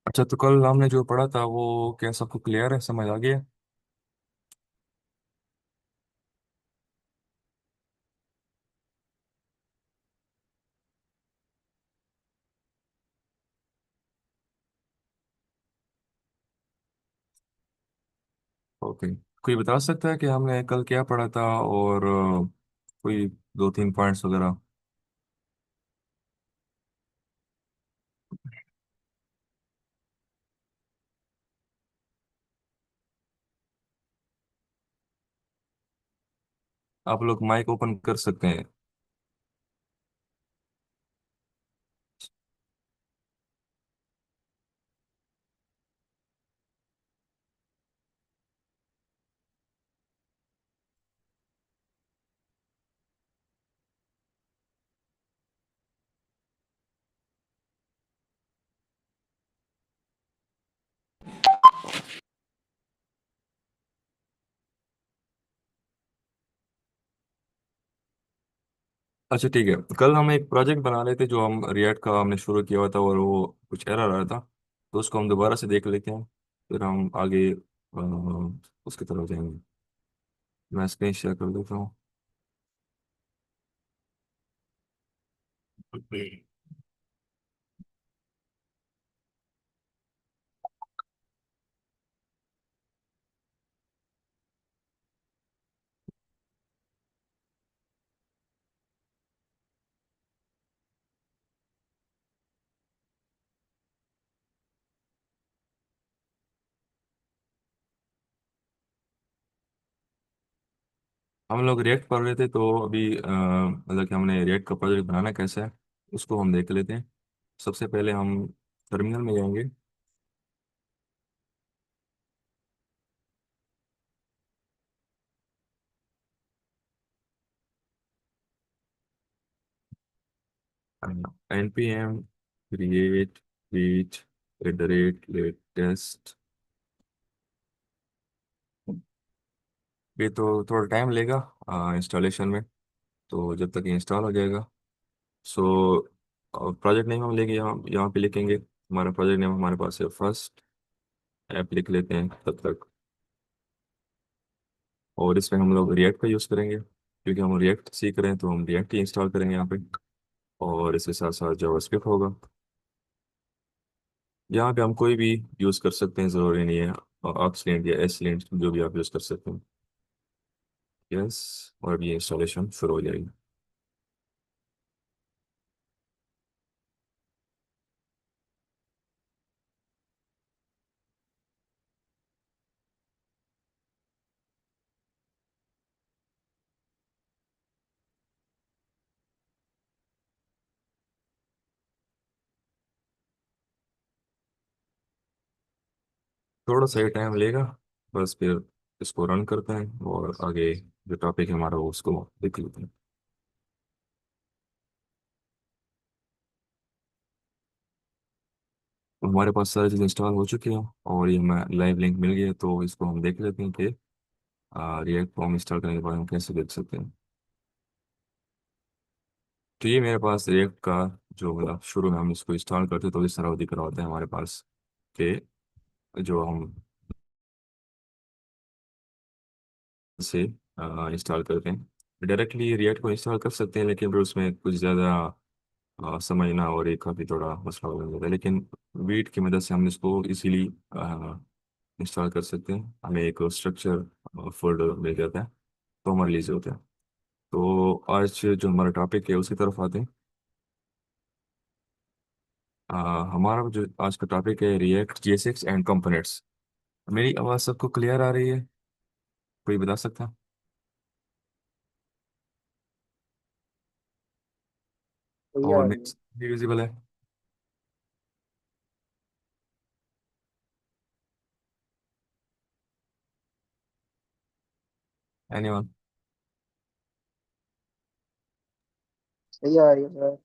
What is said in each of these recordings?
अच्छा, तो कल हमने जो पढ़ा था वो क्या सबको क्लियर है, समझ आ गया? ओके। कोई बता सकता है कि हमने कल क्या पढ़ा था, और कोई दो तीन पॉइंट्स वगैरह? आप लोग माइक ओपन कर सकते हैं। अच्छा ठीक है। कल हम एक प्रोजेक्ट बना रहे थे जो हम रिएक्ट का हमने शुरू किया हुआ था, और वो कुछ एरर आ रहा था। तो उसको हम दोबारा से देख लेते हैं, फिर हम आगे उसकी तरफ जाएंगे। मैं स्क्रीन शेयर कर देता हूँ। हम लोग रिएक्ट पढ़ रहे थे, तो अभी मतलब कि हमने रिएक्ट का प्रोजेक्ट बनाना कैसे है उसको हम देख लेते हैं। सबसे पहले हम टर्मिनल में जाएंगे। npm create read iterate latest। ये तो थोड़ा टाइम लेगा इंस्टॉलेशन में, तो जब तक इंस्टॉल हो जाएगा। सो प्रोजेक्ट नेम हम लेंगे, यहाँ यहाँ पे लिखेंगे हमारा प्रोजेक्ट नेम हमारे पास है फर्स्ट ऐप, लिख लेते हैं तब तक। और इसमें हम लोग रिएक्ट का यूज़ करेंगे, क्योंकि हम रिएक्ट सीख रहे हैं तो हम रिएक्ट ही इंस्टॉल करेंगे यहाँ पे। और इसके साथ साथ जावास्क्रिप्ट होगा। यहाँ पे हम कोई भी यूज़ कर सकते हैं, ज़रूरी नहीं है। ऑक्सलेंट या एसलेंट जो भी आप यूज़ कर सकते हैं। यस। और अभी इंस्टॉलेशन शुरू हो जाएगी। थोड़ा सा टाइम लेगा, बस फिर इसको रन करते हैं और आगे जो टॉपिक है हमारा वो उसको देख लेते हैं। हमारे पास सारी चीज़ इंस्टॉल हो चुकी है, और ये हमें लाइव लिंक मिल गया है, तो इसको हम देख लेते हैं कि रिएक्ट फॉर्म इंस्टॉल करने के बाद हम कैसे देख सकते हैं। तो ये मेरे पास रिएक्ट का जो मतलब शुरू में हम इसको इंस्टॉल करते तो इस तरह दिख रहा होता है हमारे पास कि जो हम से इंस्टॉल करते हैं डायरेक्टली रिएक्ट को इंस्टॉल कर सकते हैं, लेकिन फिर उसमें कुछ ज़्यादा समझना और एक काफ़ी थोड़ा मसला हो जाता है। लेकिन वीट की मदद से हम इसको इजीली इंस्टॉल कर सकते हैं। हमें एक स्ट्रक्चर फोल्डर मिल जाता है, तो हमारे लिए होता है। तो आज जो हमारा टॉपिक है उसकी तरफ आते हैं। हमारा जो आज का टॉपिक है रिएक्ट JSX एंड कंपोनेंट्स। मेरी आवाज़ सबको क्लियर आ रही है? कोई बता सकता है? सही आ और रही है। मेरी विजिबल है? एनीवन? सही आ रही है सर।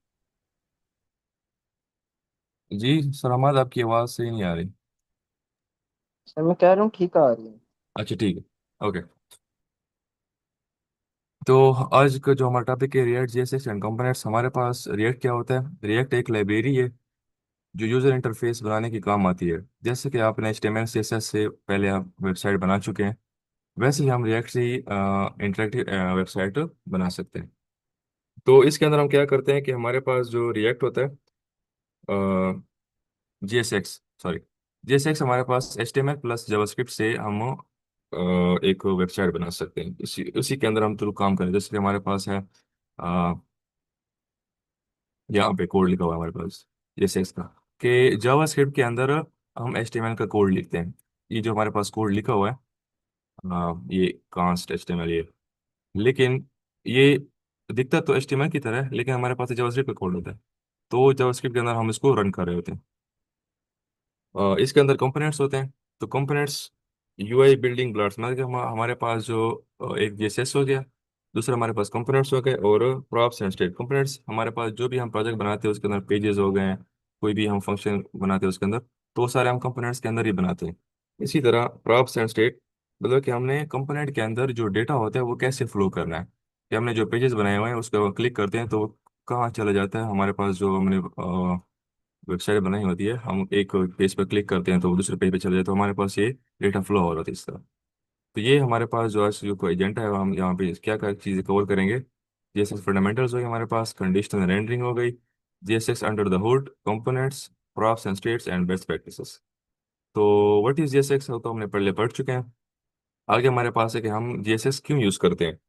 जी सर, हमारा आपकी आवाज़ सही नहीं आ रही। सर मैं कह रहा हूँ ठीक आ रही है। अच्छा ठीक है, ओके। तो आज का जो हमारा टॉपिक है रिएक्ट JSX एंड कंपोनेंट्स। हमारे पास रिएक्ट क्या होता है? रिएक्ट एक लाइब्रेरी है जो यूज़र इंटरफेस बनाने की काम आती है। जैसे कि आपने HTML CSS से पहले आप वेबसाइट बना चुके हैं, वैसे ही हम रिएक्ट से ही इंटरेक्टिव वेबसाइट बना सकते हैं। तो इसके अंदर हम क्या करते हैं कि हमारे पास जो रिएक्ट होता है, JSX, सॉरी, JSX हमारे पास HTML प्लस जावास्क्रिप्ट से हम एक वेबसाइट बना सकते हैं। इसी उसी के अंदर हम तो काम करें। जैसे कि हमारे पास है यहाँ पे कोड लिखा हुआ है हमारे पास JSX का, कि जावास्क्रिप्ट के अंदर हम HTML का कोड लिखते हैं। ये जो हमारे पास कोड लिखा हुआ है, ये कांस्ट HTML, ये, लेकिन ये दिखता तो HTML की तरह है, लेकिन हमारे पास जावास्क्रिप्ट का कोड होता है। तो जावास्क्रिप्ट के अंदर हम इसको रन कर रहे होते हैं। इसके अंदर कंपोनेंट्स होते हैं। तो कंपोनेंट्स UI बिल्डिंग ब्लॉक्स, मतलब कि हमारे पास जो एक JSS हो गया, दूसरा हमारे पास कंपोनेंट्स हो गए, और प्रॉप्स एंड स्टेट कंपोनेंट्स। हमारे पास जो भी हम प्रोजेक्ट बनाते हैं उसके अंदर पेजेस हो गए, कोई भी हम फंक्शन बनाते हैं उसके अंदर, तो वो सारे हम कंपोनेंट्स के अंदर ही बनाते हैं। इसी तरह प्रॉप्स एंड स्टेट, मतलब कि हमने कंपोनेंट के अंदर जो डेटा होता है वो कैसे फ्लो करना है, कि हमने जो पेजेस बनाए हुए हैं उस पर क्लिक करते हैं तो वो कहाँ चला जाता है। हमारे पास जो हमने वेबसाइट बनाई होती है, हम एक पेज पर क्लिक करते हैं तो वो दूसरे पेज पे चले जाए, तो हमारे पास ये डेटा फ्लो हो रहा था इस तरह। तो ये हमारे पास जो आज जो कोई एजेंडा है, हम यहाँ पे क्या क्या चीज़ें कवर करेंगे। JSX फंडामेंटल्स हो गई हमारे पास, कंडीशनल रेंडरिंग हो गई, JSX under the hood, components, props and states and best practices. तो व्हाट इज JSX तो हमने पहले पढ़ चुके हैं। आगे हमारे पास है कि हम JSX क्यों यूज़ करते हैं।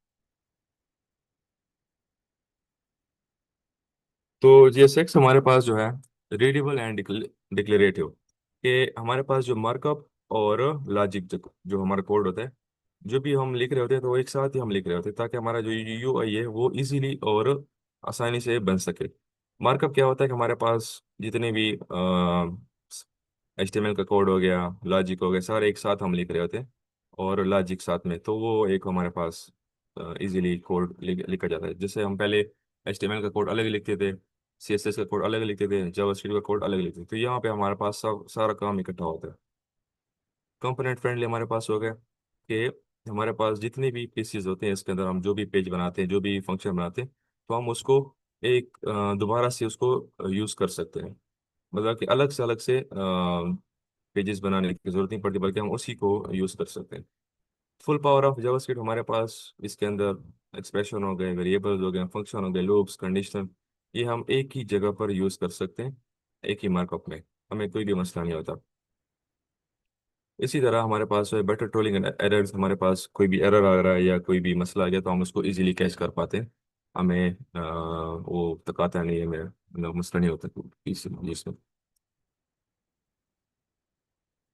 तो JSX हमारे पास जो है रीडेबल एंड डिक्लेरेटिव, कि हमारे पास जो मार्कअप और लॉजिक, जो हमारा कोड होता है, जो भी हम लिख रहे होते हैं तो वो एक साथ ही हम लिख रहे होते हैं, ताकि हमारा जो UI है वो इजीली और आसानी से बन सके। मार्कअप क्या होता है कि हमारे पास जितने भी HTML का कोड हो गया, लॉजिक हो गया, सारे एक साथ हम लिख रहे होते हैं, और लॉजिक साथ में, तो वो एक हमारे पास इजीली कोड लिखा जाता है। जैसे हम पहले HTML का कोड अलग लिखते थे, CSS का कोड अलग लिखते थे, जावास्क्रिप्ट का कोड अलग लिखते थे, तो यहाँ पे हमारे पास सब सारा काम इकट्ठा होता है। कंपोनेंट फ्रेंडली हमारे पास हो गया, कि हमारे पास जितने भी पीसीज होते हैं इसके अंदर, हम जो भी पेज बनाते हैं, जो भी फंक्शन बनाते हैं, तो हम उसको एक दोबारा से उसको यूज़ कर सकते हैं। मतलब कि अलग से पेजेस बनाने की जरूरत नहीं पड़ती, बल्कि हम उसी को यूज़ कर सकते हैं। फुल पावर ऑफ जावास्क्रिप्ट हमारे पास इसके अंदर एक्सप्रेशन हो गए, वेरिएबल्स हो गए, फंक्शन हो गए, लूप्स, कंडीशन, ये हम एक ही जगह पर यूज़ कर सकते हैं, एक ही मार्कअप में। हमें कोई भी मसला नहीं होता। इसी तरह हमारे पास है बेटर ट्रोलिंग एंड एरर्स। हमारे पास कोई भी एरर आ रहा है या कोई भी मसला आ गया तो हम उसको इजीली कैच कर पाते हैं। हमें वो तकाता नहीं है, हमें मतलब मसला नहीं होता इसमें।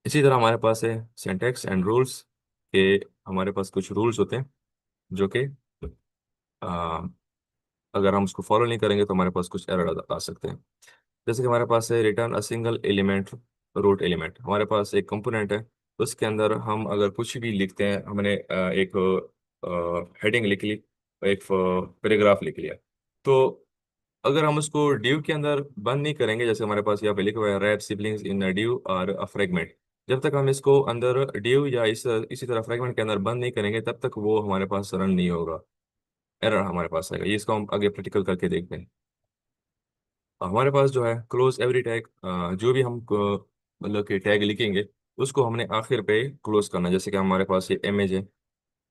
इसी तरह हमारे पास है सिंटैक्स एंड रूल्स, के हमारे पास कुछ रूल्स होते हैं जो कि अगर हम उसको फॉलो नहीं करेंगे तो हमारे पास कुछ एरर आ सकते हैं। जैसे कि हमारे पास है return a single element root element. हमारे पास एक कंपोनेंट है, उसके अंदर हम अगर कुछ भी लिखते हैं, हमने एक हेडिंग लिख ली, एक पैराग्राफ लिख लिया, तो अगर हम उसको डिव के अंदर बंद नहीं करेंगे, जैसे हमारे पास यहाँ पे लिखा हुआ है wrap siblings in a div और अ फ्रेगमेंट, जब तक हम इसको अंदर डिव या इसी तरह फ्रेगमेंट के अंदर बंद नहीं करेंगे, तब तक वो हमारे पास रन नहीं होगा, एरर हमारे पास आएगा। ये इसको हम आगे प्रैक्टिकल करके देखते हैं। हमारे पास जो है क्लोज एवरी टैग, जो भी हम मतलब कि टैग लिखेंगे उसको हमने आखिर पे क्लोज करना है। जैसे कि हमारे पास ये इमेज है,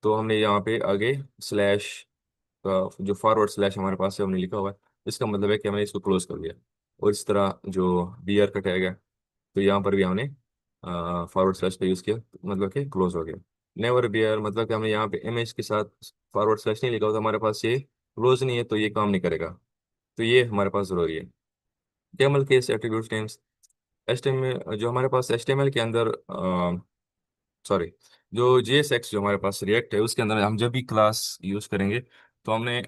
तो हमने यहाँ पे आगे स्लैश का जो फॉरवर्ड स्लैश हमारे पास है हमने लिखा हुआ है, इसका मतलब है कि हमने इसको क्लोज कर दिया। और इस तरह जो बियर का टैग है, तो यहाँ पर भी हमने फॉरवर्ड स्लैश का यूज़ किया, मतलब कि क्लोज हो गया। नेवर बियर, मतलब कि हमने यहाँ पे इमेज के साथ फॉरवर्ड स्लैश नहीं लिखा हुआ, तो हमारे पास ये क्लोज नहीं है, तो ये काम नहीं करेगा। तो ये हमारे पास ज़रूरी है। Camel case attribute names, HTML जो हमारे पास HTML के अंदर, सॉरी, जो JSX जो हमारे पास रिएक्ट है उसके अंदर हम जब भी क्लास यूज़ करेंगे, तो हमने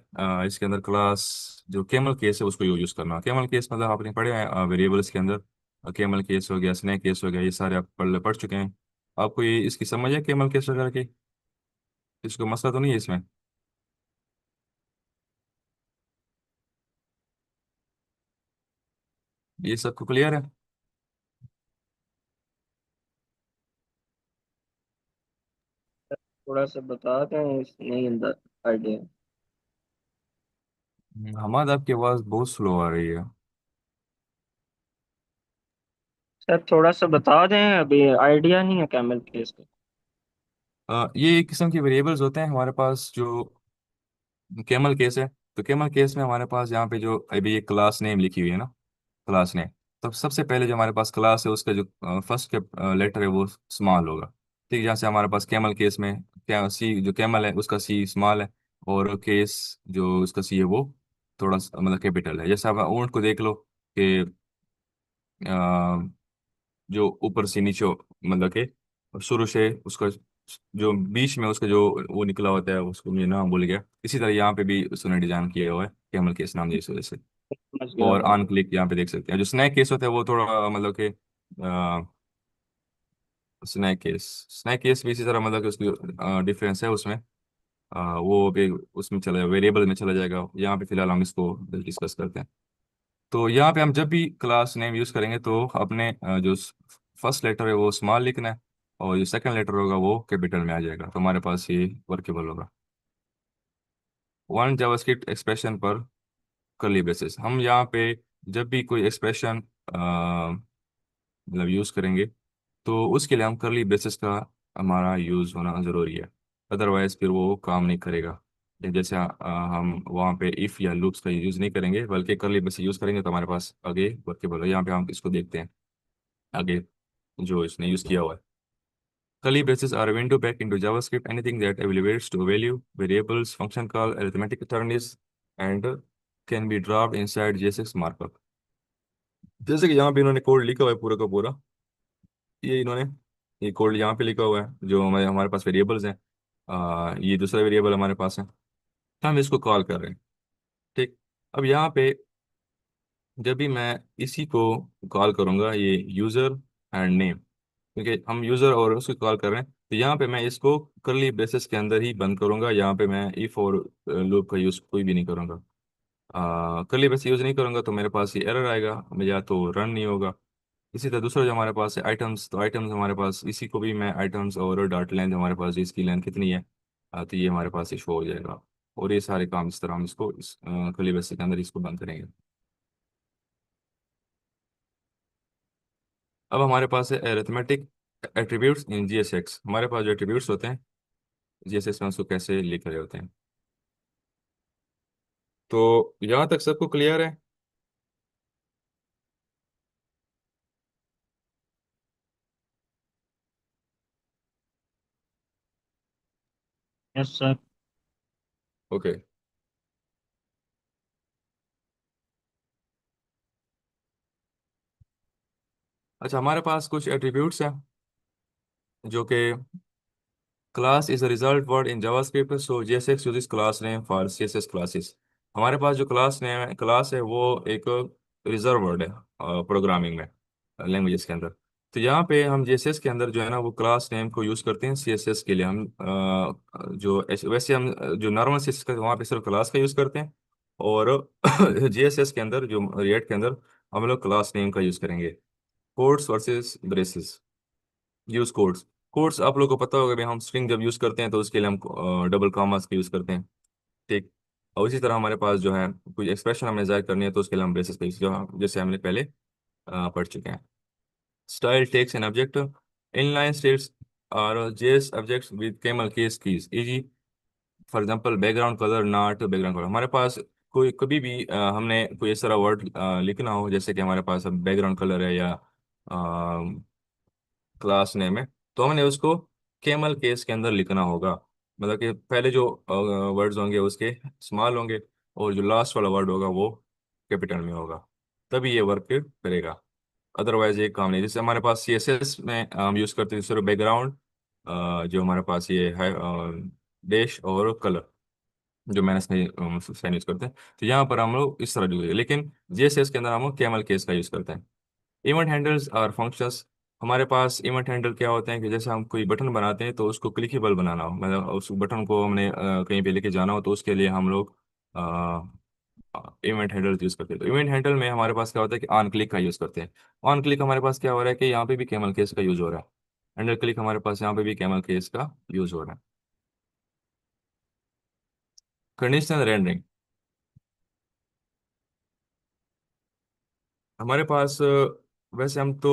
इसके अंदर क्लास जो कैमल केस है उसको यूज़ करना। कैमल केस मतलब आपने पढ़े हैं वेरिएबल्स के अंदर, कैमल केस हो गया, स्नैक केस हो गया, ये सारे आप पढ़ चुके हैं। आपको ये इसकी समझ है कैमल केस वगैरह की? इसको मसला तो नहीं है इसमें? ये सबको क्लियर है? थोड़ा सा बताते हैं, नहीं अंदर आइडिया। हमारा आपकी आवाज़ बहुत स्लो आ रही है। सर थोड़ा सा बता दें, अभी आइडिया नहीं है कैमल केस का। ये एक किस्म के वेरिएबल्स होते हैं हमारे पास जो कैमल केस है। तो कैमल केस में हमारे पास यहाँ पे जो अभी ये क्लास नेम लिखी हुई है ना, क्लास नेम। तो सबसे पहले जो हमारे पास क्लास है उसका जो फर्स्ट के लेटर है वो स्मॉल होगा। ठीक, जहाँ से हमारे पास कैमल केस में क्या सी, जो कैमल है उसका सी स्मॉल है, और केस जो उसका सी है वो थोड़ा मतलब कैपिटल है। जैसे आप ऊंट को देख लो कि जो ऊपर से नीचे मतलब के शुरू से उसका जो बीच में उसका जो वो निकला होता है उसको मुझे नाम भूल गया। इसी तरह यहाँ पे भी उसने डिजाइन किया हुआ है कैमल केस नाम की इस वजह से। समझ गया और मैं। ऑन क्लिक यहाँ पे देख सकते हैं। जो स्नैक केस होता है वो थोड़ा मतलब कि स्नैक केस भी इसी तरह मतलब कि उसकी डिफरेंस है उसमें। वो भी उसमें चला जाएगा, वेरिएबल में चला जाएगा। यहाँ पे फिलहाल हम इसको डिस्कस करते हैं। तो यहाँ पे हम जब भी क्लास नेम यूज करेंगे तो अपने जो फर्स्ट लेटर है वो स्मॉल लिखना है, और जो सेकंड लेटर होगा वो कैपिटल में आ जाएगा, तो हमारे पास ये वर्केबल होगा। वन जावास्क्रिप्ट एक्सप्रेशन पर कर्ली ब्रेसेस, हम यहाँ पे जब भी कोई एक्सप्रेशन मतलब यूज करेंगे तो उसके लिए हम कर्ली ब्रेसेस का हमारा यूज होना जरूरी है। अदरवाइज फिर वो काम नहीं करेगा। जैसे हम वहाँ पे इफ या लूप्स का यूज नहीं करेंगे बल्कि कर्ली ब्रेसेस यूज करेंगे तो हमारे पास आगे वर्केबल है। यहाँ पे हम इसको देखते हैं आगे जो इसने यूज किया हुआ है। Curly braces are a window back into JavaScript. Anything that elevates to a value, variables, function call, arithmetic attorneys, and can be dropped inside JSX markup. जैसे कि यहाँ पे इन्होंने कोड लिखा हुआ है पूरा का पूरा। ये इन्होंने ये कोड यहाँ पे लिखा हुआ है जो हमारे पास वेरिएबल्स हैं। ये दूसरा वेरिएबल हमारे पास है, तो हम इसको कॉल कर रहे हैं। ठीक, अब यहाँ पे जब भी मैं इसी को कॉल करूंगा, ये यूजर एंड नेम, क्योंकि हम यूजर और उसको कॉल कर रहे हैं, तो यहाँ पे मैं इसको करली ब्रेसेस के अंदर ही बंद करूंगा। यहाँ पे मैं इफ और लूप का यूज कोई भी नहीं करूंगा। करली ब्रेस यूज नहीं करूंगा तो मेरे पास ये एरर आएगा, मैं या तो रन नहीं होगा। इसी तरह दूसरा जो हमारे पास है आइटम्स, तो आइटम्स हमारे पास इसी को भी मैं आइटम्स और डॉट लेंथ हमारे पास इसकी लेंथ कितनी है, तो ये हमारे पास शो हो जाएगा। और ये सारे काम इस तरह हम इसको इस करली ब्रेस के अंदर इसको बंद करेंगे। अब हमारे पास है अरिथमेटिक एट्रीब्यूट्स इन जीएसएक्स। हमारे पास जो एट्रीब्यूट्स होते हैं जीएसएक्स में उसको कैसे लिख रहे होते हैं। तो यहाँ तक सबको क्लियर है? Yes sir. ओके। अच्छा, हमारे पास कुछ एट्रीब्यूट्स हैं जो कि class is a result word in JavaScript, so JSX uses class name for CSS classes. हमारे पास जो क्लास नेम है, क्लास है, वो एक रिजर्व वर्ड है प्रोग्रामिंग में, लैंग्वेजेस के अंदर। तो यहाँ पे हम जेएसएस के अंदर जो है ना वो क्लास नेम को यूज करते हैं सीएसएस के लिए। हम वैसे हम जो नॉर्मल सीएसएस का वहाँ पे सिर्फ क्लास का यूज करते हैं, और जेएसएस के अंदर जो रिएक्ट के अंदर हम लोग क्लास नेम का यूज करेंगे। Codes versus braces, use codes. Codes आप लोगों को पता होगा भाई, हम स्ट्रिंग जब यूज करते हैं तो उसके लिए हम डबल कॉमास का यूज करते हैं। ठीक, और इसी तरह हमारे पास जो है कोई एक्सप्रेशन हमने जाहिर करनी है तो उसके लिए हम ब्रेसेस का use, जो जैसे हमने पहले पढ़ चुके हैं। Style takes an object, inline states और JS objects with camel case keys easy. For example background colour not background colour. हमारे पास कोई कभी भी हमने कोई इस तरह वर्ड लिखना हो, जैसे कि हमारे पास अब बैकग्राउंड कलर है या क्लास नेम है, तो हमने उसको कैमल केस के अंदर लिखना होगा। मतलब कि पहले जो वर्ड्स होंगे उसके स्मॉल होंगे, और जो लास्ट वाला वर्ड होगा वो कैपिटल में होगा, तभी ये वर्क करेगा। अदरवाइज ये काम नहीं। जैसे हमारे पास सीएसएस में हम यूज़ करते हैं सिर्फ बैकग्राउंड, जो हमारे पास ये है डैश और कलर, जो मैंने साइन यूज़ करते हैं। तो यहाँ पर हम लोग इस तरह यूज करेंगे, लेकिन जेएसएस के अंदर हम लोग कैमल केस का यूज़ करते हैं। इवेंट हैंडल्स और फंक्शंस, हमारे पास इवेंट हैंडल क्या होते हैं कि जैसे हम कोई बटन बनाते हैं तो उसको क्लिकेबल बनाना हो, मतलब उस बटन को हमने कहीं पे लेके जाना हो, तो उसके लिए हम लोग इवेंट हैंडल यूज़ करते हैं। तो इवेंट हैंडल में हमारे पास क्या होता है कि ऑन क्लिक का यूज़ करते हैं। ऑन क्लिक हमारे पास क्या हो रहा है कि यहाँ पे भी कैमल केस का यूज़ हो रहा है। अंडर क्लिक हमारे पास यहाँ पे भी कैमल केस का यूज़ हो रहा है। कंडीशनल रेंडरिंग, हमारे पास वैसे हम तो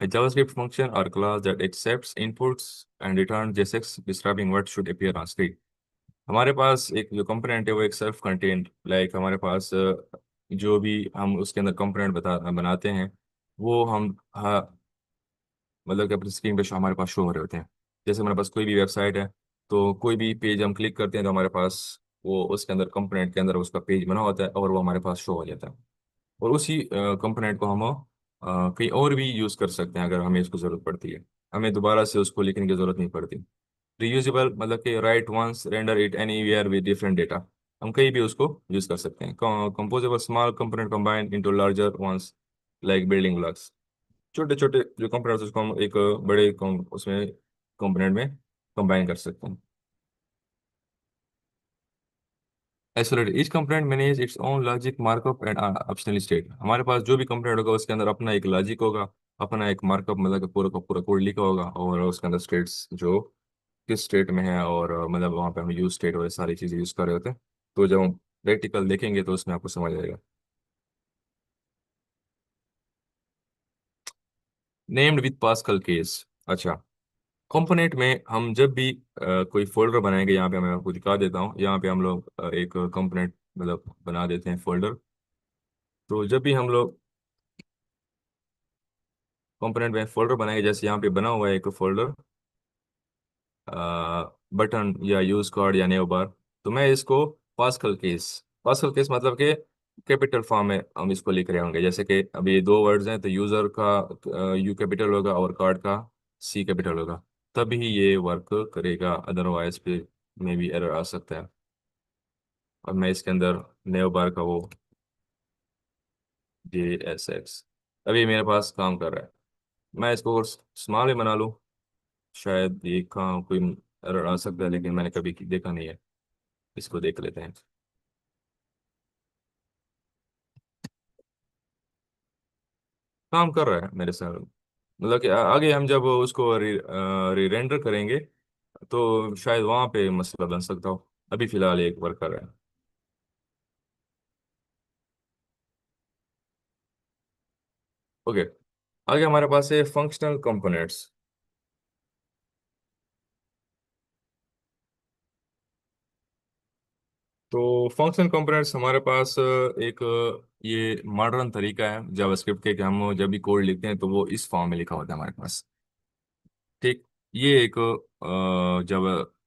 A JavaScript function or class that accepts inputs and return JSX describing what should appear on screen. हमारे पास एक जो कंपोनेंट है वो एक सेल्फ कंटेन्ड, लाइक हमारे पास जो भी हम उसके अंदर कंपोनेंट बनाते हैं वो हम, हाँ, मतलब कि अपनी स्क्रीन पे हमारे पास शो हो रहे होते हैं। जैसे हमारे पास कोई भी वेबसाइट है, तो कोई भी पेज हम क्लिक करते हैं तो हमारे पास वो उसके अंदर कंपोनेंट के अंदर उसका पेज बना होता है और वो हमारे पास शो हो जाता है। और उसी कंपोनेंट को हम कहीं और भी यूज़ कर सकते हैं अगर हमें इसको ज़रूरत पड़ती है। हमें दोबारा से उसको लिखने की ज़रूरत नहीं पड़ती। रीयूजेबल मतलब कि write once render it anywhere with different data, हम कहीं भी उसको यूज़ कर सकते हैं। Composable small component combine into larger ones, like building blocks. छोटे छोटे जो कंपोनेंट्स उसको हम एक बड़े उसमें कंपोनेंट में कंबाइन कर सकते हैं। Isolate each component manage its own logic markup and optional state. हमारे पास जो भी कंपोनेंट होगा उसके अंदर अपना एक लॉजिक होगा, अपना एक मार्कअप, मतलब कि पूरा का पूरा कोड लिखा होगा और उसके अंदर स्टेट्स जो किस स्टेट में है और मतलब वहाँ पे हम यूज स्टेट और सारी चीज़ें यूज़ कर रहे होते हैं। तो जब हम प्रैक्टिकल देखेंगे तो उसमें आपको समझ आएगा। Named with pascal case. अच्छा, कंपोनेंट में हम जब भी कोई फोल्डर बनाएंगे, यहाँ पे मैं आपको दिखा देता हूँ। यहाँ पे हम लोग एक कंपोनेंट मतलब बना देते हैं फोल्डर। तो जब भी हम लोग कंपोनेंट में फोल्डर बनाएंगे, जैसे यहाँ पे बना हुआ है एक फोल्डर बटन या यूज कार्ड या नेव बार, तो मैं इसको पास्कल केस मतलब कि कैपिटल फॉर्म में हम इसको लिख रहे होंगे। जैसे कि अभी दो वर्ड्स हैं तो यूजर का यू कैपिटल होगा और कार्ड का सी कैपिटल होगा, तभी ये वर्क करेगा, अदरवाइज पे में भी एरर आ सकता है। और मैं इसके अंदर नेव बार का वो JSX अभी मेरे पास काम कर रहा है। मैं इसको स्मॉल ही बना लूँ, शायद ये कहाँ कोई एरर आ सकता है, लेकिन मैंने कभी देखा नहीं है। इसको देख लेते हैं। काम कर रहा है मेरे साथ, मतलब कि आगे हम जब उसको री रेंडर करेंगे तो शायद वहाँ पे मसला बन सकता हो। अभी फिलहाल एक वर्क कर रहा है। ओके, आगे हमारे पास है फंक्शनल कंपोनेंट्स। तो फंक्शनल कंपोनेंट्स हमारे पास एक ये मॉडर्न तरीका है जावास्क्रिप्ट के कि हम जब भी कोड लिखते हैं तो वो इस फॉर्म में लिखा होता है हमारे पास। ठीक, ये एक जब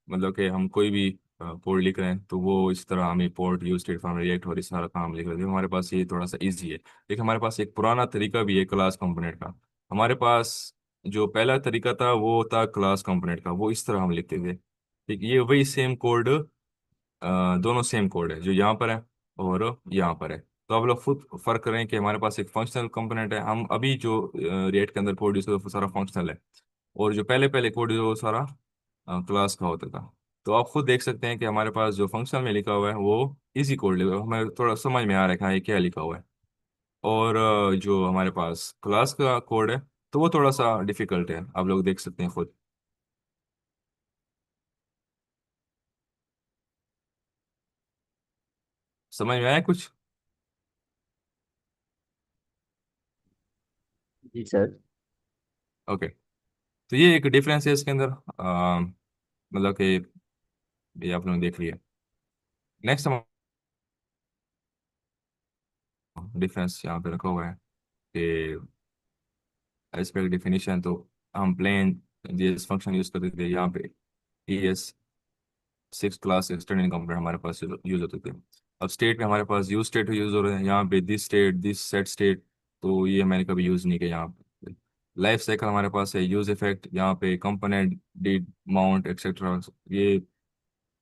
मतलब कि हम कोई भी कोड लिख रहे हैं तो वो इस तरह हम port use state form react और इस सारा काम लिख रहे थे। हमारे पास ये थोड़ा सा इजी है। लेकिन हमारे पास एक पुराना तरीका भी है क्लास कंपोनेंट का। हमारे पास जो पहला तरीका था वो था क्लास कंपोनेंट का, वो इस तरह हम लिखते थे। ठीक, ये वही सेम कोड, दोनों सेम कोड है जो यहाँ पर है और यहाँ पर है। तो आप लोग खुद फर्क करें कि हमारे पास एक फंक्शनल कंपोनेंट है, हम अभी जो रिएक्ट के अंदर कोड यूज करते हैं वो सारा फंक्शनल है, और जो पहले पहले कोड है वो सारा क्लास का होता था। तो आप खुद देख सकते हैं कि हमारे पास जो फंक्शन में लिखा हुआ है वो इजी कोड लिखा हुआ है, हमें थोड़ा समझ में आ रहा है कि हाँ ये क्या लिखा हुआ है। और जो हमारे पास क्लास का कोड है तो वो थोड़ा सा डिफिकल्ट है, आप लोग देख सकते हैं खुद। समझ में आया कुछ? जी सर। ओके, तो ये एक डिफरेंस है इसके अंदर, मतलब कि ये आप लोगों ने देख लिया। नेक्स्ट हम डिफरेंस यहाँ पे रखा हुआ है कि एस्पेक्ट डिफिनीशन। तो हम प्लेन जेएस फंक्शन यूज करते थे, यहाँ पे ES 6 क्लास एक्सटेंडेड कंपोनेंट हमारे पास यूज होते थे। अब स्टेट में हमारे पास यूज स्टेट यूज हो रहे हैं, यहाँ पे this state this set state, तो ये मैंने कभी यूज नहीं किया यहाँ पे। लाइफ साइकिल हमारे पास है, यूज इफेक्ट, यहाँ पे कंपोनेंट डिड माउंट एक्सेट्रा। ये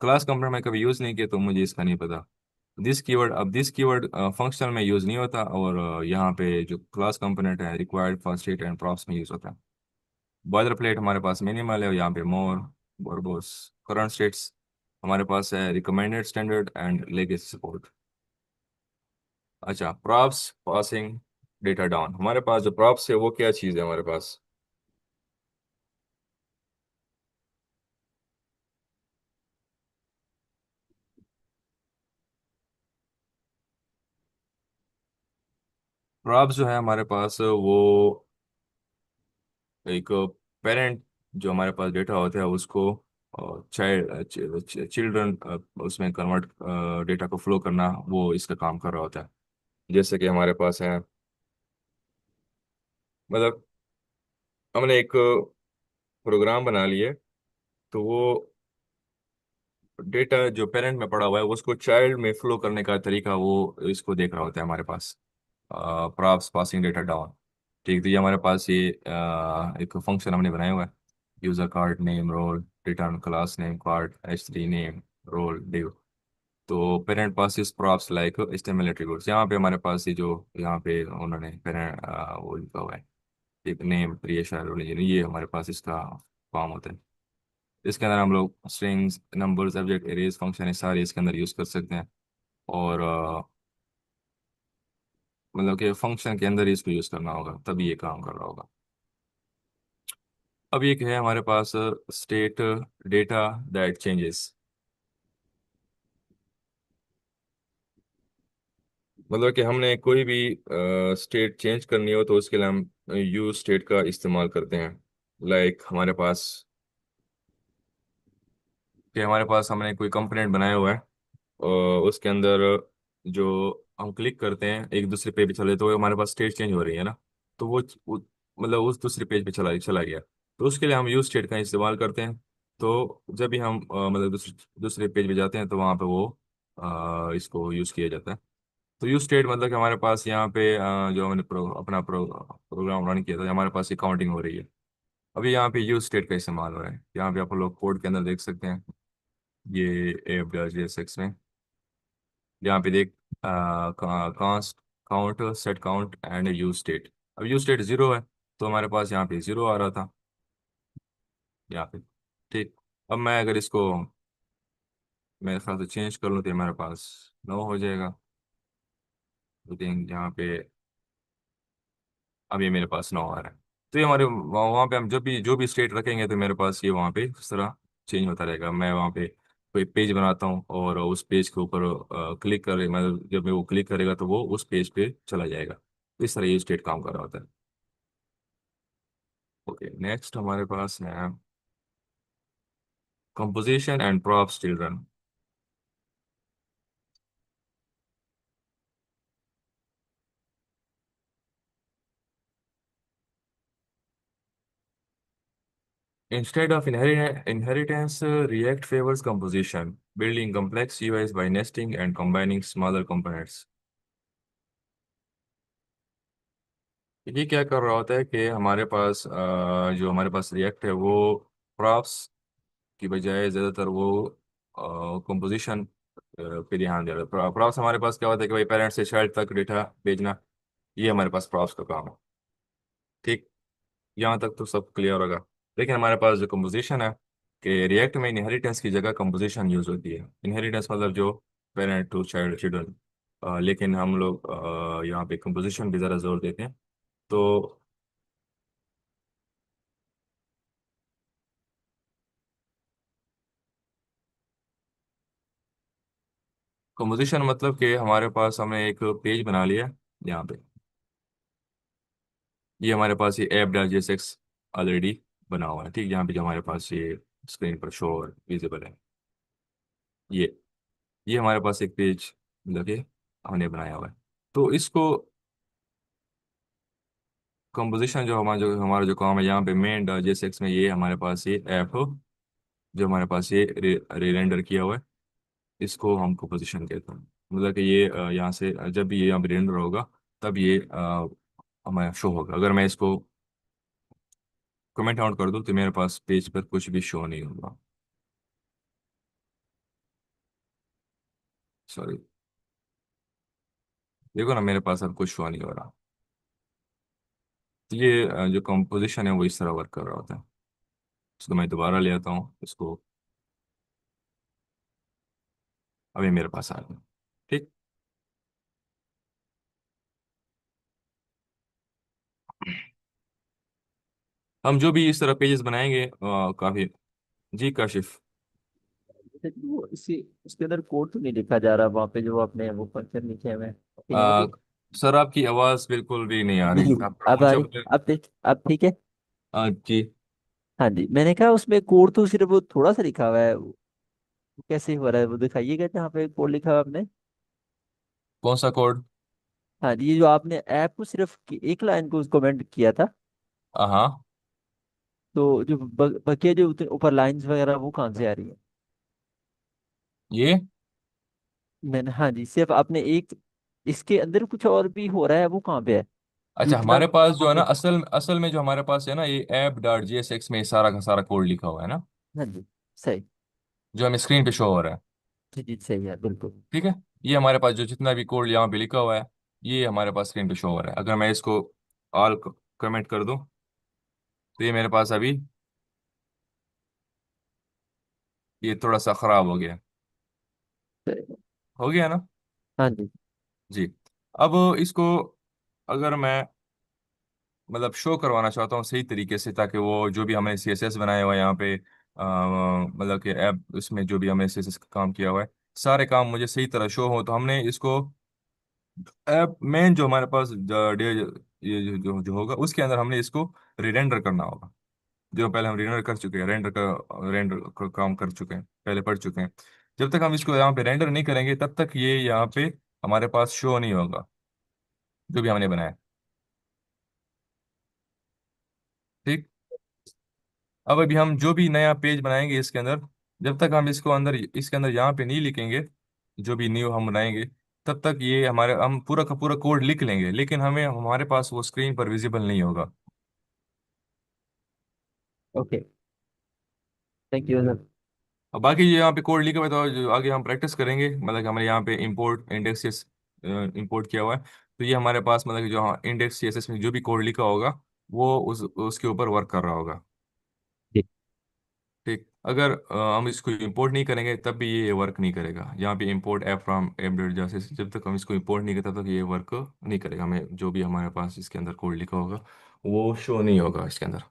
क्लास कंपोनेंट में कभी यूज नहीं किया तो मुझे इसका नहीं पता। दिस कीवर्ड, अब दिस कीवर्ड फंक्शनल में यूज नहीं होता, और यहाँ पे जो क्लास कंपोनेंट है required for state and props में यूज होता है। बॉयलर प्लेट हमारे पास मिनिमल है, और यहाँ पे मोर वर्बोस। करंट स्टेट्स हमारे पास है recommended standard and legacy support. अच्छा, प्रॉप्स पासिंग डेटा डाउन, हमारे पास जो प्रॉप्स है वो क्या चीज़ है हमारे पास? प्रॉप्स जो है हमारे पास वो एक पेरेंट जो हमारे पास डेटा होता है उसको चाइल्ड चिल्ड्रन उसमें कन्वर्ट डेटा को फ्लो करना, वो इसका काम कर रहा होता है। जैसे कि हमारे पास है, मतलब हमने एक प्रोग्राम बना लिए, तो वो डेटा जो पेरेंट में पड़ा हुआ है उसको चाइल्ड में फ्लो करने का तरीका वो इसको देख रहा होता है हमारे पास। Props passing data down. ठीक, तो ये हमारे पास ये एक फंक्शन हमने बनाया हुआ है। User card name role, return class name card h3 name role div. तो पेरेंट पास इस प्रॉप्स लाइक एचटीएमएल एट्रीब्यूट्स। यहाँ पे हमारे पास ये जो यहाँ पे उन्होंने पेरेंट वो लिखा हुआ है, एक नेम प्रियशा रोल, ये हमारे पास इसका फॉर्म होता है। इसके अंदर हम लोग strings, numbers, object, arrays, function है सारे इसके अंदर यूज़ कर सकते हैं। और मतलब कि फंक्शन के अंदर ही इसको यूज़ करना होगा तभी ये काम कर रहा होगा। अब एक है हमारे पास स्टेट डेटा दैट चेंजेस। मतलब कि हमने कोई भी स्टेट चेंज करनी हो तो उसके लिए हम यूज स्टेट का इस्तेमाल करते हैं। लाइक हमारे पास, कि हमारे पास हमने कोई कंपोनेंट बनाया हुआ है और उसके अंदर जो हम क्लिक करते हैं एक दूसरे पेज पे चले तो हमारे पास स्टेट चेंज हो रही है ना, तो मतलब उस दूसरे पेज पे चला चला गया, तो उसके लिए हम यूज स्टेट का इस्तेमाल करते हैं। तो जब भी हम मतलब दूसरे दूसरे पेज पे जाते हैं तो वहाँ पे वो इसको यूज़ किया जाता है। तो यूज स्टेट मतलब कि हमारे पास यहाँ पे जो हमने अपना प्रोग्राम रन किया था हमारे पास ये काउंटिंग हो रही है। अभी यहाँ पे यूज स्टेट का इस्तेमाल हो रहा है, यहाँ पे आप लोग कोड के अंदर देख सकते हैं। ये AF.JSX में यहाँ पे देख const count set count and use state. अब यूज स्टेट जीरो है तो हमारे पास यहाँ पे जीरो आ रहा था यहाँ पे। ठीक, अब मैं अगर इसको मेरे ख्याल से चेंज कर लूँ तो हमारे पास नो हो जाएगा। लेकिन यहाँ पे अब ये मेरे पास नो आ रहा है। तो ये हमारे वहाँ पे हम जब भी जो भी स्टेट रखेंगे तो मेरे पास ये वहाँ पे इस तरह चेंज होता रहेगा। मैं वहाँ पे कोई पेज बनाता हूँ और उस पेज के ऊपर क्लिक कर, मतलब जब मैं वो क्लिक करेगा तो वो उस पेज पे चला जाएगा। तो इस तरह ये स्टेट काम कर रहा होता है। ओके, नेक्स्ट हमारे पास है composition and props children. Instead of inheritance, React favors composition, building complex UIs by nesting and combining smaller components। ये क्या कर रहा होता है कि हमारे पास जो हमारे पास रिएक्ट है वो प्रॉप्स की बजाय ज़्यादातर वो कंपोजिशन पे ध्यान दे रहा है। प्रॉप्स हमारे पास क्या होता है कि भाई पेरेंट्स से चाइल्ड तक डेटा भेजना, ये हमारे पास प्रॉप्स का काम है। ठीक, यहाँ तक तो सब क्लियर होगा। लेकिन हमारे पास जो कंपोजिशन है, कि रिएक्ट में इनहेरिटेंस की जगह कंपोजिशन यूज होती है। इनहेरिटेंस मतलब जो पेरेंट टू चाइल्ड चिल्ड्रन, लेकिन हम लोग यहाँ पे कंपोजिशन भी ज़रा जोर देते हैं। तो कंपोजिशन मतलब कि हमारे पास हमने एक पेज बना लिया यहाँ पे। ये हमारे पास ये app.jsx ऑलरेडी बना हुआ है। ठीक, यहाँ पे जो हमारे पास ये स्क्रीन पर शो और विजिबल है, ये हमारे पास एक पेज मतलब कि हमने बनाया हुआ है। तो इसको कंपोजिशन जो हमारा जो काम है यहाँ पे मेन JSX में, ये हमारे पास ये ऐप जो हमारे पास ये रेंडर किया हुआ है, इसको हम कंपोजिशन कहते हैं। मतलब कि ये यहाँ से जब भी ये यहाँ पे रेंडर होगा तब ये हमारा शो होगा। अगर मैं इसको कमेंट आउट कर दूँ तो मेरे पास पेज पर कुछ भी शो नहीं होगा। सॉरी, देखो ना मेरे पास अब कुछ शो नहीं हो रहा। तो ये जो कंपोजिशन है वो इस तरह वर्क कर रहा होता है। इसको मैं दोबारा ले आता हूँ इसको, अभी मेरे पास आ गया। ठीक, हम जो भी इस तरह पेजेस बनाएंगे काफी। जी काशिफ। लेकिन वो इसी उसके अंदर कोड तो नहीं लिखा जा रहा वहाँ पे जो आपने वो फंक्शन लिखे हुए हैं कहीं आ आ, रही है? सर आपकी आवाज़ बिल्कुल भी नहीं आ रही, नहीं आप थोड़ा अब आ ऊंचा रही। बोले। अब ठीक है। जी। हाँ जी, मैंने कहा उसमें कोड तो सिर्फ वो थोड़ा सा लिखा हुआ है, वो कैसे हो रहा है वो दिखाइएगा जहाँ पे कोड लिखा हुआ है आपने। कौन सा कोड? हाँ जी, ये जो आपने ऐप को सिर्फ एक लाइन को कमेंट किया था, हाँ। तो जो बकिया जो ऊपर लाइंस वगैरह वो कहाँ से आ रही है? ये मैंने, हाँ जी, सिर्फ आपने एक, इसके अंदर कुछ और भी हो रहा है, वो कहाँ पे है? जो अच्छा, इतना हमारे पास जो है ना, कॉम्प्लेक्स। असल असल में जो हमारे पास है ना, ये app dot G S x में ये सारा का सारा कोड लिखा हुआ है ना, हाँ जी, सही। जो हमें स्क्रीन पे शो हो रहा है। जी जी, सही है बिल्कुल। ठीक है। ये हमारे पास जो जितना भी कोड यहाँ पे लिखा हुआ है, ये हमारे पास स्क्रीन पे शो हो रहा है। अगर मैं इसको ऑल कमेंट कर दूं, तो ये मेरे पास अभी ये थोड़ा सा खराब हो गया। सही। हो गया ना? हाँ जी। जी। अब इसको अगर मैं मतलब शो करवाना चाहता हूँ सही तरीके से, ताकि वो जो भी हमने सी एस एस बनाया हुआ है यहाँ पे, मतलब कि ऐप उसमें जो भी हमने सी एस एस का काम किया हुआ है, सारे काम मुझे सही तरह शो हो, तो हमने इसको ऐप मेन जो हमारे पास ये जो होगा उसके अंदर हमने इसको रिरेंडर करना होगा। जो पहले हम रेंडर कर चुके हैं, रेंडर का काम कर चुके हैं, पहले पढ़ चुके हैं। जब तक हम इसको यहाँ पे रेंडर नहीं करेंगे, तब तक ये यहाँ पे हमारे पास शो नहीं होगा जो भी हमने बनाया। ठीक। अब अभी हम जो भी नया पेज बनाएंगे इसके अंदर, जब तक हम इसके अंदर यहाँ पे नहीं लिखेंगे, जो भी न्यू हम बनाएंगे, तब तक ये हमारे हम पूरा का पूरा कोड लिख लेंगे, लेकिन हमें हमारे पास वो स्क्रीन पर विजिबल नहीं होगा। Okay, thank you sir. अब बाकी जो यहाँ पे कोड लिखा हुआ है, तो जो आगे हम प्रैक्टिस करेंगे, मतलब कि हमने यहाँ पे इंपोर्ट इंडेक्स इंपोर्ट किया हुआ है, तो ये हमारे पास मतलब कि जो इंडेक्स सीएसएस में जो भी कोड लिखा होगा, वो उसके ऊपर वर्क कर रहा होगा। जी। ठीक। अगर हम इसको इंपोर्ट नहीं करेंगे, तब भी ये वर्क नहीं करेगा। यहाँ पे import app from app dot जैसे, जब तक हम इसको इंपोर्ट नहीं करते, तब तक ये वर्क नहीं करेगा। हमें जो भी हमारे पास इसके अंदर कोड लिखा होगा, वो शो नहीं होगा इसके अंदर।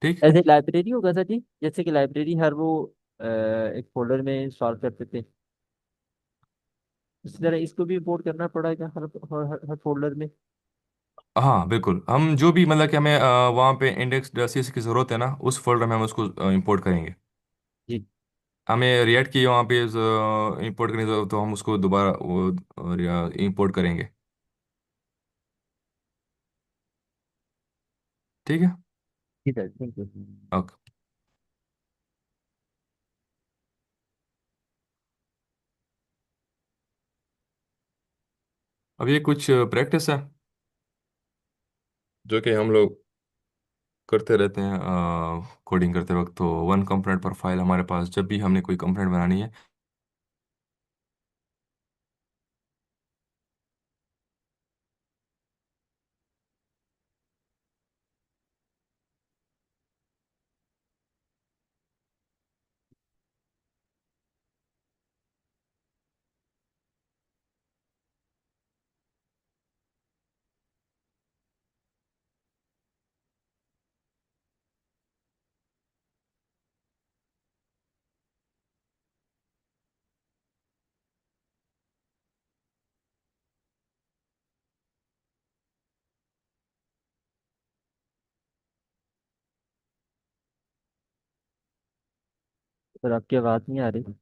ठीक। ऐसे लाइब्रेरी होगा सर जी, जैसे कि लाइब्रेरी हर वो एक फोल्डर में इंस्टॉल करते थे, उसी तरह इसको भी इंपोर्ट करना पड़ेगा हर फोल्डर में। हाँ बिल्कुल, हम जो भी मतलब कि हमें वहाँ पे इंडेक्स डॉट की ज़रूरत है ना, उस फोल्डर में हम उसको इंपोर्ट करेंगे। जी। हमें रिएक्ट की वहाँ पे इंपोर्ट करनी, तो हम उसको दोबारा वो इंपोर्ट करेंगे। ठीक है। जी सर, थैंक यू। ओके। अब ये कुछ प्रैक्टिस है जो कि हम लोग करते रहते हैं कोडिंग करते वक्त। तो वन कंपोनेंट पर फाइल हमारे पास, जब भी हमने कोई कंपोनेंट बनानी है, सर आपकी आवाज़ नहीं आ रही।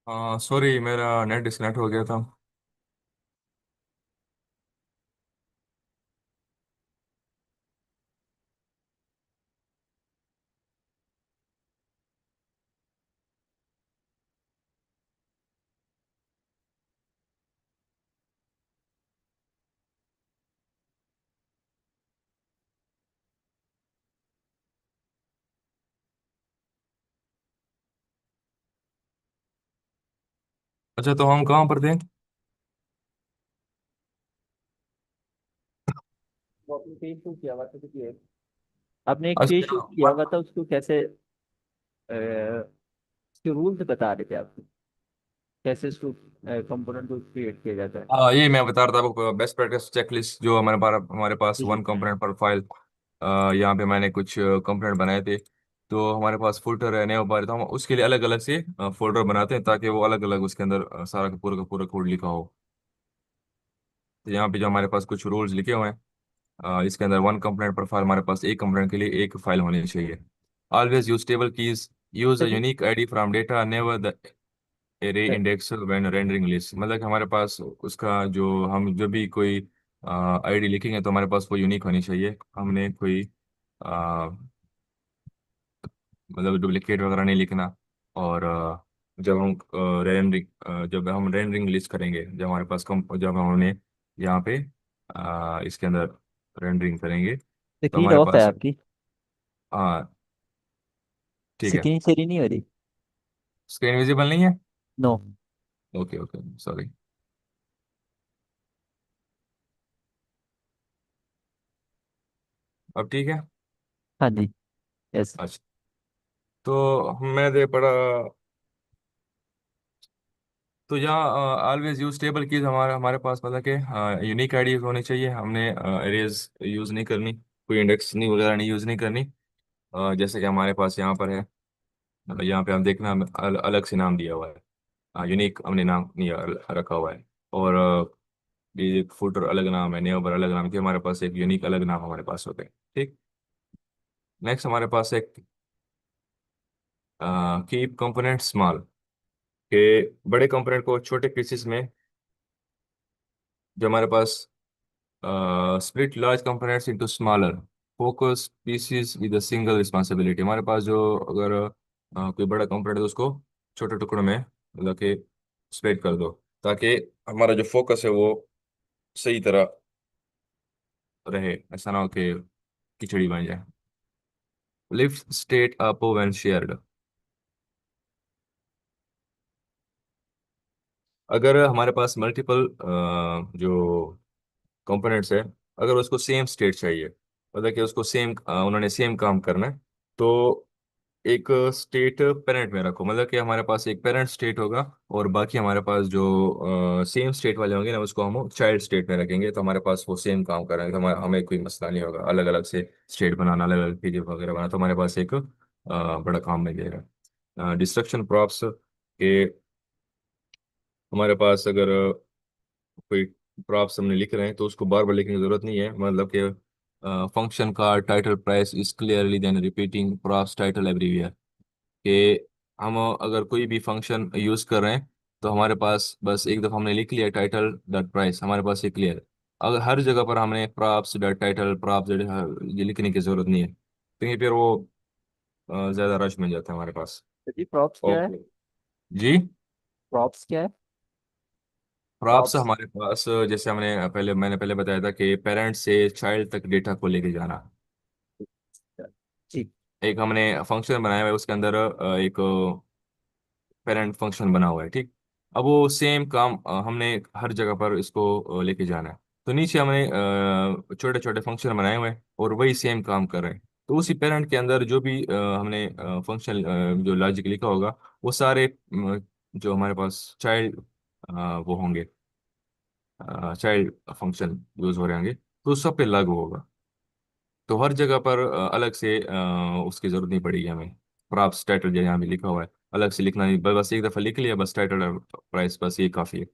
हाँ सॉरी, मेरा नेट डिस्कनेक्ट हो गया था। अच्छा, तो हम कहाँ पर थे? वो आपने पेज शूट किया हुआ था किसी एक, आपने एक पेज शूट किया अच्छा। हुआ था, उसको कैसे उसके रूल्स बता रहे थे आपको, कैसे उसको कंपोनेंट को क्रिएट किया जाता है। हाँ, ये मैं बता रहा था आपको, बेस्ट प्रैक्टिस चेकलिस्ट जो हमारे पास जी जी। वन कंपोनेंट पर फाइल। यहाँ पे मैंने कुछ कंपोनेंट बनाए थे। तो हमारे पास फोल्डर है नहीं हो पा रहा, तो हम उसके लिए अलग अलग से फोल्डर बनाते हैं ताकि वो अलग अलग उसके अंदर सारा का पूरा कोड लिखा हो। तो यहाँ पे जो हमारे पास कुछ रूल्स लिखे हुए हैं, इसके अंदर वन कंपोनेंट पर फाइल, हमारे पास एक कंपोनेंट के लिए एक फाइल होनी चाहिए। Always use table keys, use a चलिए। Unique ID from data, never the array index when rendering list. मतलब कि हमारे पास उसका जो हम जो भी कोई आईडी लिखेंगे तो हमारे पास वो यूनिक होनी चाहिए। हमने कोई अ, मतलब डुप्लीकेट वगैरह नहीं लिखना। और जब हम रेंडरिंग लिस्ट करेंगे, जब हमारे पास कम जब हमने यहाँ पे इसके अंदर रेंडरिंग करेंगे तो स्क्रीन हमारे ऑफ है पास। आपकी? हाँ, ठीक है। स्क्रीन शेयर नहीं हो रही? स्क्रीन विजिबल नहीं है? नो। Okay okay, sorry. अब ठीक है। हाँ जी। यस। अच्छा, तो मैं दे पड़ा। तो यहाँ ऑलवेज यूज टेबल कीज, हमारे हमारे पास मतलब कि यूनिक आईडी होनी चाहिए। हमने अरेज यूज नहीं करनी, कोई इंडेक्स नहीं वगैरह नहीं यूज नहीं करनी। जैसे कि हमारे पास यहाँ पर है, यहाँ पे हम देखना, हम अलग से नाम दिया हुआ है। यूनिक हमने नाम नहीं रखा हुआ है। और ये फुटर अलग नाम है, नेबर अलग नाम के, हमारे पास एक यूनिक अलग नाम हमारे पास होते हैं। ठीक। नेक्स्ट हमारे पास एक कीप कंपोनेंट स्मॉल, के बड़े कंपोनेंट को छोटे पीसेस में, जो हमारे पास split large components into smaller focus pieces with a single responsibility. हमारे पास जो अगर कोई बड़ा कंपोनेंट है तो उसको छोटे टुकड़ों में मतलब कि स्प्लिट कर दो, ताकि हमारा जो फोकस है वो सही तरह रहे, ऐसा ना हो कि खिचड़ी बन जाए। Lift state up when shared, अगर हमारे पास मल्टीपल जो कंपोनेंट्स है, अगर उसको सेम स्टेट चाहिए, मतलब कि उसको सेम उन्होंने सेम काम करना है, तो एक स्टेट पेरेंट में रखो। मतलब कि हमारे पास एक पेरेंट स्टेट होगा और बाकी हमारे पास जो सेम स्टेट वाले होंगे ना, उसको हम चाइल्ड स्टेट में रखेंगे। तो हमारे पास वो सेम काम कर रहे हैं, तो हमें कोई मसला नहीं होगा अलग अलग से स्टेट बनाना, अलग अलग पेज वगैरह बनाना। तो हमारे पास एक बड़ा काम मिल जाएगा। डिस्ट्रक्शन प्रॉप्स के, हमारे पास अगर कोई प्रॉप्स हमने लिख रहे हैं तो उसको बार बार लिखने की जरूरत नहीं है। मतलब कि फंक्शन का title price is clearly then repeating props title everywhere, कि हम अगर कोई भी फंक्शन यूज कर रहे हैं तो हमारे पास बस एक दफ़ा हमने लिख लिया टाइटल डॉट प्राइस, हमारे पास ये क्लियर। अगर हर जगह पर हमने प्रॉप्स डॉट टाइटल प्रॉप्स ये लिखने की जरूरत नहीं है, क्योंकि फिर वो ज़्यादा रश में जाता है हमारे पास। तो जी प्रॉप्स क्या है? ओके जी। प्रॉप्स क्या है? Props props. हमारे पास जैसे मैंने पहले बताया था कि पेरेंट से चाइल्ड तक डेटा को लेके जाना। जी। एक हमने फंक्शन बनाया हुआ है, उसके अंदर एक पेरेंट फंक्शन बना हुआ है। ठीक। अब वो सेम काम हमने हर जगह पर इसको लेके जाना है। तो नीचे हमने छोटे छोटे फंक्शन बनाए हुए हैं और वही सेम काम कर रहे हैं। तो उसी पेरेंट के अंदर जो भी हमने फंक्शन जो लॉजिक लिखा होगा, वो सारे जो हमारे पास चाइल्ड वो होंगे, चाइल्ड फंक्शन यूज हो रहे होंगे, तो उस सब पे लागू होगा। तो हर जगह पर अलग से उसकी जरूरत नहीं पड़ेगी हमें। प्रॉप्स टाइटल जो यहाँ भी लिखा हुआ है, अलग से लिखना नहीं, बस एक दफ़ा लिख लिया, बस टाइटल और प्राइस, बस ये काफ़ी है।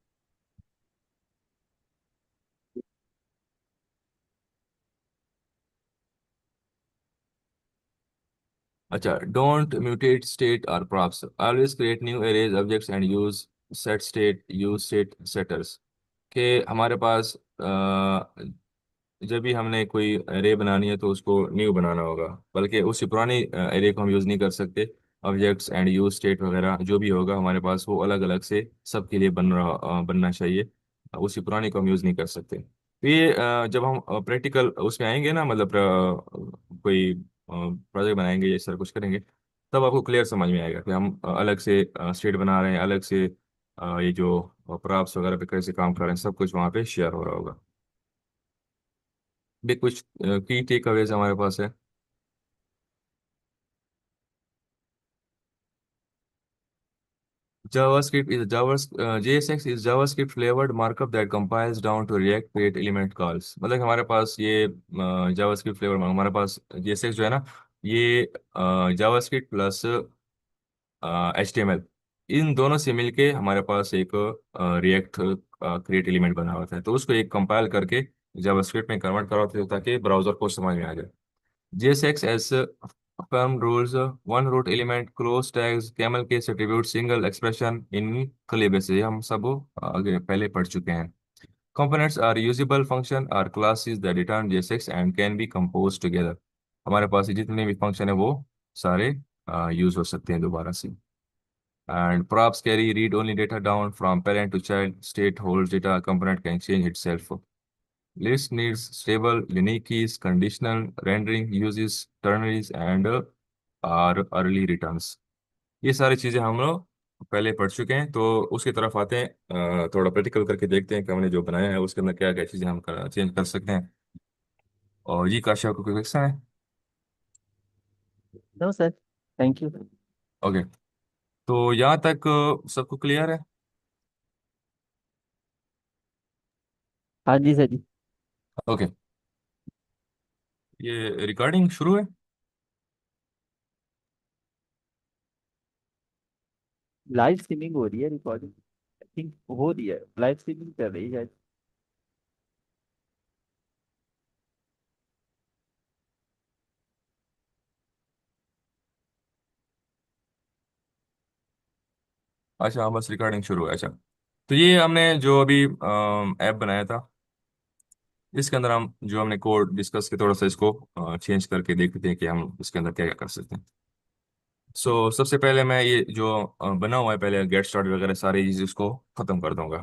अच्छा, डोंट म्यूटेट स्टेट और props, always create new arrays objects and use set state, use state setters. के हमारे पास जब भी हमने कोई एरे बनानी है तो उसको न्यू बनाना होगा, बल्कि उसी पुरानी एरे को हम यूज़ नहीं कर सकते। ऑब्जेक्ट्स एंड यूज स्टेट वगैरह जो भी होगा हमारे पास वो अलग अलग से सबके लिए बनना चाहिए। उसी पुरानी को हम यूज़ नहीं कर सकते। तो ये जब हम प्रैक्टिकल उसमें आएंगे ना, मतलब कोई प्रोजेक्ट बनाएंगे या इस तरह कुछ करेंगे, तब आपको क्लियर समझ में आएगा कि हम अलग से स्टेट बना रहे हैं, अलग से ये जो प्रॉप्स वगैरह पे कैसे काम कर रहे हैं, सब कुछ वहाँ पे शेयर हो रहा होगा। भी कुछ की टेक अवेज हमारे पास है। JavaScript is Java JSX is JavaScript flavored markup that compiles down to React create element calls। मतलब कि हमारे पास ये JavaScript फ्लेवर, हमारे पास JSX जो है ना, ये JavaScript प्लस HTML, इन दोनों से मिलके हमारे पास एक रिएक्ट क्रिएट एलिमेंट बना होता है। तो उसको एक कंपाइल करके जावास्क्रिप्ट में कन्वर्ट करा होता है ताकि ब्राउजर को समझ में आ जाए। JSX as firm rules, one root element, close tags, camel case attribute, single expression in curly braces, ये हम सब आगे पहले पढ़ चुके हैं। Components are usable function are classes that return JSX and can be composed together। हमारे पास ये जितने भी फंक्शन है वो सारे यूज हो सकते हैं दोबारा से। And props carry read-only data down from parent to child. State holds data. Component can change itself. List needs stable, unique keys, conditional rendering, uses ternaries and are early returns। ये सारी चीज़ें हम लोग पहले पढ़ चुके हैं, तो उसकी तरफ आते हैं। थोड़ा प्रैक्टिकल करके देखते हैं कि हमने जो बनाया है उसके अंदर क्या क्या चीज़ें हम चेंज कर सकते हैं। और जी काशा, आपको कोई क्वेश्चन है? No sir, thank you. Okay, तो यहाँ तक सबको क्लियर है? हाँ जी सर जी। ओके, ये रिकॉर्डिंग शुरू है? लाइव स्ट्रीमिंग हो रही है, रिकॉर्डिंग आई थिंक हो रही है, लाइव स्ट्रीमिंग कर रही है। अच्छा हाँ, बस रिकॉर्डिंग शुरू है। अच्छा, तो ये हमने जो अभी ऐप बनाया था, इसके अंदर हम जो हमने कोड डिस्कस किया, थोड़ा सा इसको चेंज करके देखते हैं कि हम इसके अंदर क्या क्या कर सकते हैं। सबसे पहले मैं ये जो बना हुआ है, पहले गेट स्टार्ट वगैरह सारी चीज़ इसको ख़त्म कर दूंगा।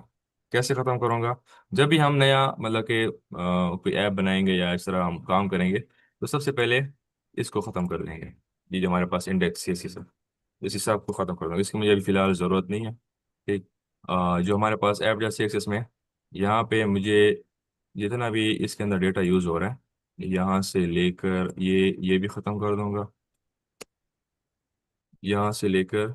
कैसे ख़त्म करूंगा? जब भी हम नया मतलब कि कोई ऐप बनाएंगे या इस तरह हम काम करेंगे, तो सबसे पहले इसको ख़त्म कर देंगे। ये जो हमारे पास इंडेक्स है, इस हिसाब को ख़त्म कर दूंगा, इसकी मुझे अभी फ़िलहाल ज़रूरत नहीं है। ठीक। जो हमारे पास ऐप जैसे एक्सेस में, यहाँ पे मुझे जितना भी इसके अंदर डेटा यूज़ हो रहा है, यहाँ से लेकर ये भी ख़त्म कर दूंगा, यहाँ से लेकर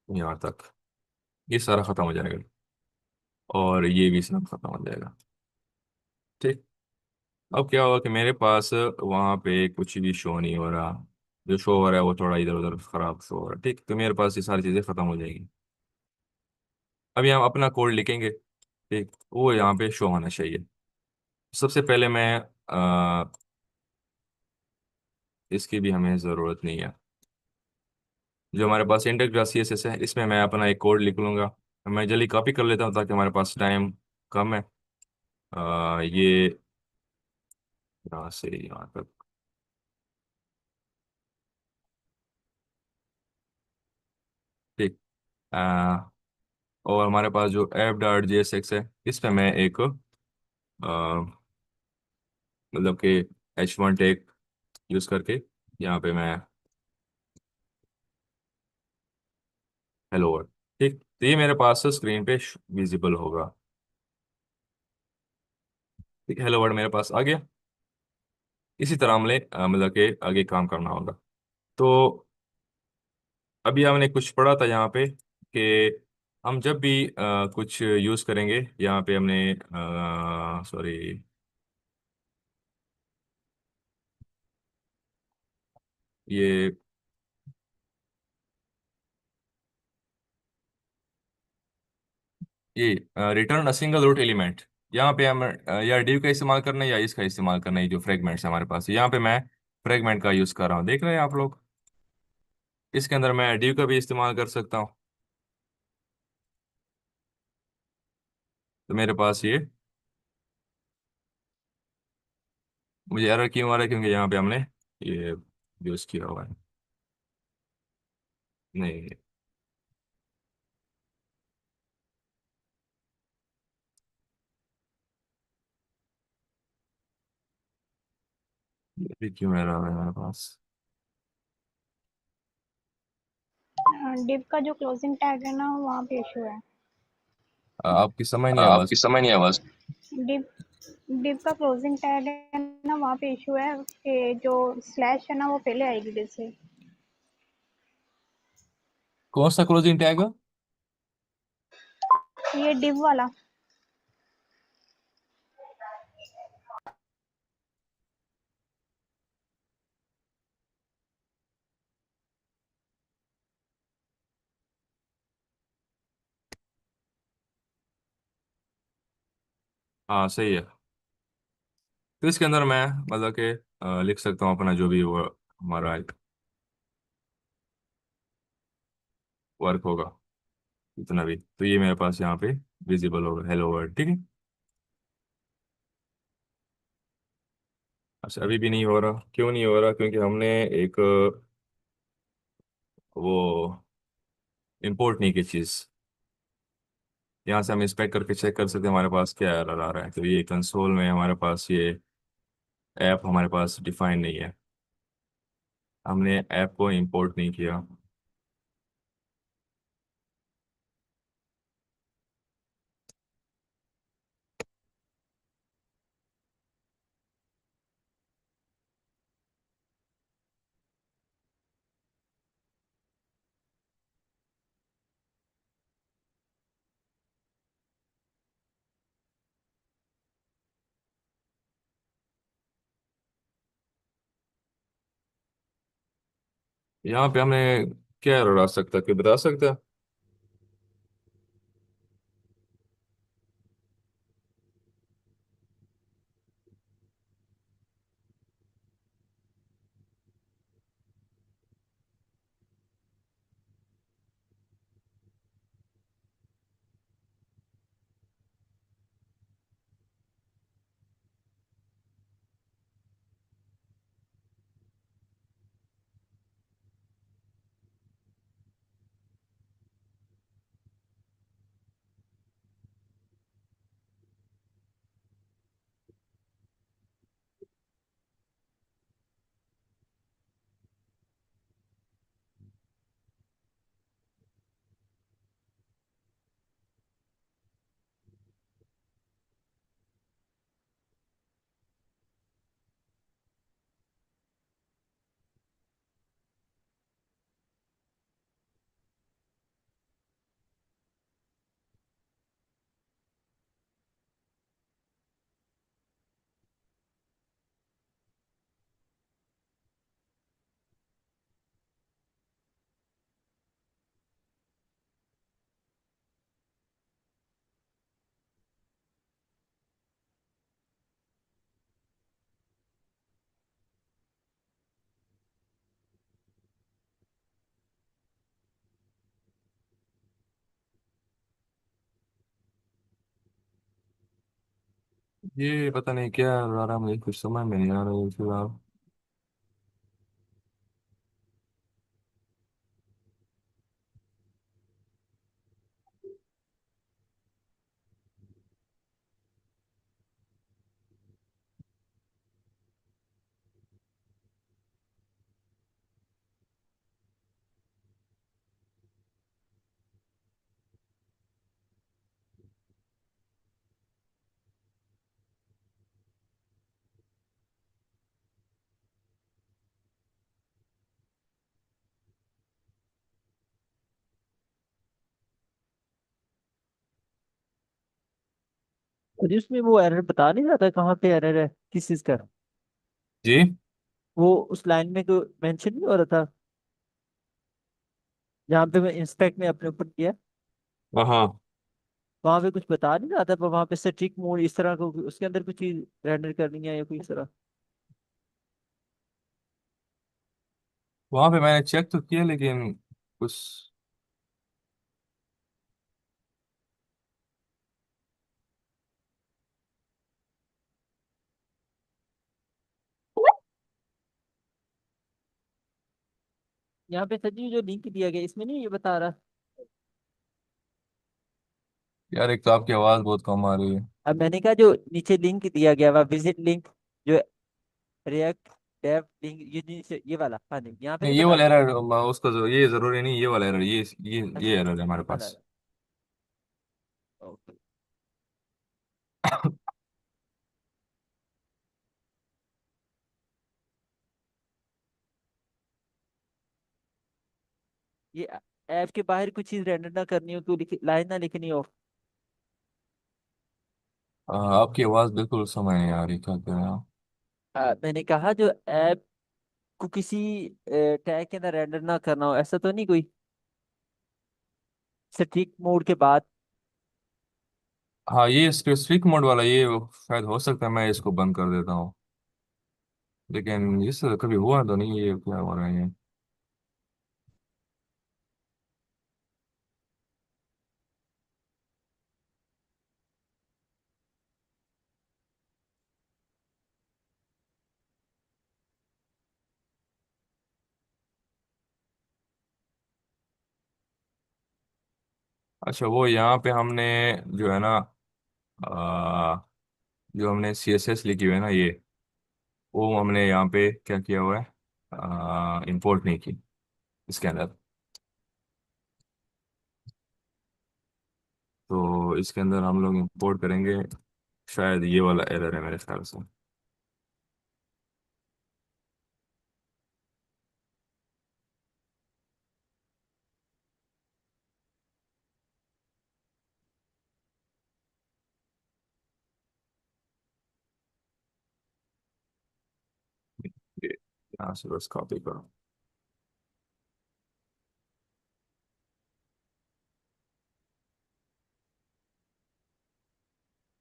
यहाँ तक ये सारा खत्म हो जाएगा। और ये भी सब खत्म हो जाएगा। ठीक। अब क्या होगा कि मेरे पास वहाँ पे कुछ भी शो नहीं हो रहा, जो शो हो रहा है वो थोड़ा इधर उधर खराब शो हो रहा है। ठीक, तो मेरे पास ये सारी चीज़ें खत्म हो जाएगी। अभी हम अपना कोड लिखेंगे, ठीक, वो यहाँ पे शो होना चाहिए। सबसे पहले मैं इसकी भी हमें ज़रूरत नहीं है। जो हमारे पास इंडेक्स सी एस एस है, इसमें मैं अपना एक कोड लिख लूँगा। मैं जल्दी कॉपी कर लेता हूँ ताकि हमारे पास टाइम कम है। ये यहाँ से यहाँ तक। ठीक। और हमारे पास जो app dot G S x है, इस पे मैं एक मतलब कि H1 टैग यूज़ करके यहाँ पे मैं हेलो वर्ल्ड। ठीक, तो ये मेरे पास स्क्रीन पे विजिबल होगा। ठीक, हेलो वर्ल्ड मेरे पास आ गया। इसी तरह हमने मतलब कि आगे काम करना होगा। तो अभी हमने कुछ पढ़ा था यहाँ पे कि हम जब भी कुछ यूज़ करेंगे, यहाँ पे हमने सॉरी, ये return a single root element. यहाँ पे हम या div का इस्तेमाल करना है या इसका इस्तेमाल करना है, जो फ्रेगमेंट्स है हमारे पास। यहाँ पे मैं फ्रेगमेंट का यूज़ कर रहा हूँ, देख रहे हैं आप लोग। इसके अंदर मैं div का भी इस्तेमाल कर सकता हूँ। तो मेरे पास ये, मुझे एरर क्यों आ रहा है, क्योंकि यहाँ पे हमने ये यूज़ किया हुआ है। नहीं, ये भी क्यों एरर है हमारे पास। डिव का जो क्लोजिंग टैग है ना वहाँ पे इशू है। आपकी समझ नहीं आवाज़। आपकी समझ नहीं आवाज। डिव डिव का क्लोजिंग टैग है ना वहाँ पे इशू है, कि जो स्लैश है ना वो पहले आएगी डिव से। कौन सा क्लोजिंग टैग? ये डिव वाला। हाँ सही है। तो इसके अंदर मैं मतलब कि लिख सकता हूँ अपना जो भी वो हमारा वर्क होगा, इतना भी। तो ये मेरे पास यहाँ पे विजिबल होगा, हेलो वर्ल्ड, ठीक है। अच्छा, अभी भी नहीं हो रहा, क्यों नहीं हो रहा? क्योंकि हमने एक वो इंपोर्ट नहीं की चीज़। यहाँ से हम इंस्पेक्ट करके चेक कर सकते हैं हमारे पास क्या एरर आ रहा है। तो ये कंसोल में हमारे पास ये ऐप हमारे पास डिफाइन नहीं है, हमने ऐप को इंपोर्ट नहीं किया। यहाँ पे हमें क्या एरर आ सकता है, कोई बता सकता है? ये पता नहीं क्या आ रहा, मुझे कुछ समझ में नहीं आ रहा है फिलहाल। और उसमें वो एरर बता नहीं रहा था कहाँ पे एरर है, किस चीज का? जी। वो उस लाइन में को मेंशन नहीं हो रहा था जहाँ पे मैं इंस्पेक्ट में अपने ऊपर किया? हाँ। वहां पे कुछ बता नहीं रहा था, पर वहां पे स्टिक मोड इस तरह को उसके अंदर कुछ चीज रेंडर करनी है या कोई इस तरह। वहां पे मैंने चेक तो किया लेकिन कुछ। यहाँ पे सर जी जो लिंक दिया गया इसमें नहीं ये बता रहा। यार एक तो आपकी आवाज बहुत कम आ रही है। अब मैंने कहा जो नीचे लिंक दिया गया हुआ विजिट लिंक, जो रिएक्ट डेव लिंक, ये वाला, हाँ जी, यहाँ पे नहीं नहीं ये बता वाला रहा। एरर उसका ये जरूरी नहीं, ये वाला एरर, ये अच्छा एरर है हमारे ये वाला। पास। ओके। ये ऐप के बाहर कुछ चीज रेंडर ना करनी हो तो लाइन ना लिखनी हो। आपकी आवाज बिल्कुल समझ नहीं आ रही, क्या कह रहे हैं आप? मैंने कहा जो ऐप को किसी टैग के अंदर रेंडर ना करना हो, ऐसा तो नहीं कोई सटीक मोड के बाद। हाँ ये स्पेसिफिक मोड वाला, ये शायद हो सकता है, मैं इसको बंद कर देता हूँ। लेकिन इससे कभी हुआ तो नहीं, ये क्या हो रहा है ये? अच्छा वो यहाँ पे हमने जो है ना, आ, जो हमने CSS लिखी हुई है ना, ये वो हमने यहाँ पे क्या किया हुआ है, इंपोर्ट नहीं की इसके अंदर। तो इसके अंदर हम लोग इंपोर्ट करेंगे, शायद ये वाला एरर है मेरे ख्याल से। ये यहाँ से बस कॉपी करो।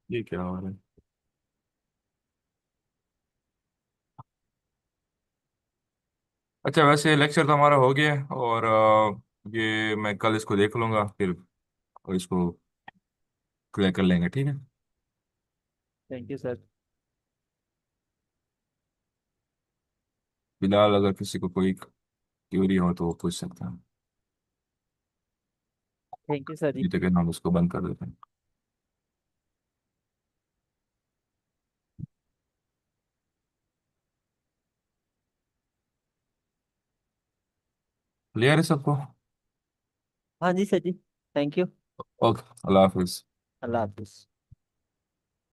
ये क्या हो रहा है? अच्छा वैसे लेक्चर तो हमारा हो गया है, और ये मैं कल इसको देख लूंगा फिर, और इसको क्लियर कर लेंगे, ठीक है। Thank you sir. फिलहाल अगर किसी को कोई क्यूरी हो तो वो पूछ सकता है। थैंक यू सर जी। ये तो कहना हम उसको बंद कर देते हैं। क्लियर है सबको? हाँ जी सर जी। Thank you. ओके, अल्लाह हाफिज। अल्लाह हाफिज।